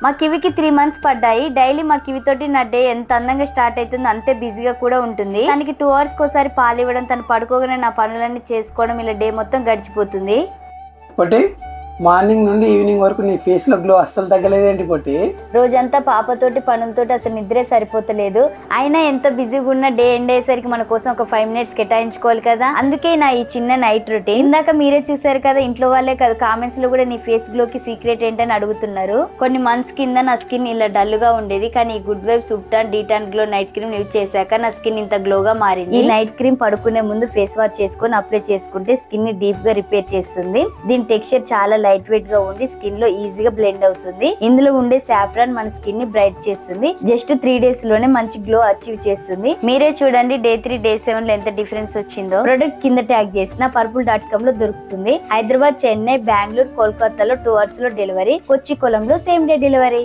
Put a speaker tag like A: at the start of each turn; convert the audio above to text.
A: మా కివికి 3 months పడ్డాయి. Daily మా కివి తోటి నా డే ఎంత అందంగా స్టార్ట్ అవుతుందో అంతే బిజీగా కూడా ఉంటుంది. తనకి 2 hours కోసారి పాలు ఇవ్వడం, తను పడుకోగానే నా పనులన్నీ చేసుకోవడం, ఇలా డే మొత్తం గడిచిపోతుంది.
B: పొట్టి మార్నింగ్ నుండి ఈవినింగ్ వరకు నీ ఫేస్ లో గ్లో అస్సలు తగ్గలేదేంటి పొట్టి?
A: రోజంతా పాపతోటి పనులతోటి అసలు నిద్రే సరిపోతలేదు. అయినా ఎంత బిజీగా ఉన్న డే ఎండ్ అయ్యేసరికి మన కోసం ఒక 5 minutes కేటాయించుకోవాలి కదా. అందుకే నా ఈ చిన్న నైట్ రొటీన్. ఇందాక మీరే చూసారు కదా, ఇంట్లో వాళ్ళే కదా కామెంట్స్ లో కూడా నీ ఫేస్ గ్లో కి సీక్రెట్ ఏంటని అడుగుతున్నారు. కొన్ని మంత్స్ కింద నా స్కిన్ ఇలా డల్ గా ఉండేది, కానీ ఈ గుడ్ వైబ్స్ సూప్టాన్ detan glow night cream use చేశాక నా స్కిన్ ఇంత గ్లోగా మారింది. ఈ నైట్ క్రీమ్ పడుకునే ముందు ఫేస్ వాష్ చేసుకొని అప్లై చేసుకుంటే స్కిన్ ని డీప్ గా రిపేర్ చేస్తుంది. దీని టెక్స్చర్ చాలా లైట్ వెయిట్ గా ఉండి స్కిన్ లో ఈజీగా బ్లెండ్ అవుతుంది. ఇందులో ఉండే సాఫ్రాన్ మన స్కిన్ ని బ్రైట్ చేస్తుంది. జస్ట్ 3 days లోనే మంచి గ్లో అచీవ్ చేస్తుంది. మీరే చూడండి డే 3 డే 7 లో ఎంత డిఫరెన్స్ వచ్చిందో. ప్రొడక్ట్ కింద ట్యాగ్ చేసిన purple.com లో దొరుకుతుంది. హైదరాబాద్, చెన్నై, బెంగళూరు, కోల్కతాలో 2 hours లో డెలివరీ. కొచ్చి, కొలంలో సేమ్ డే డెలివరీ.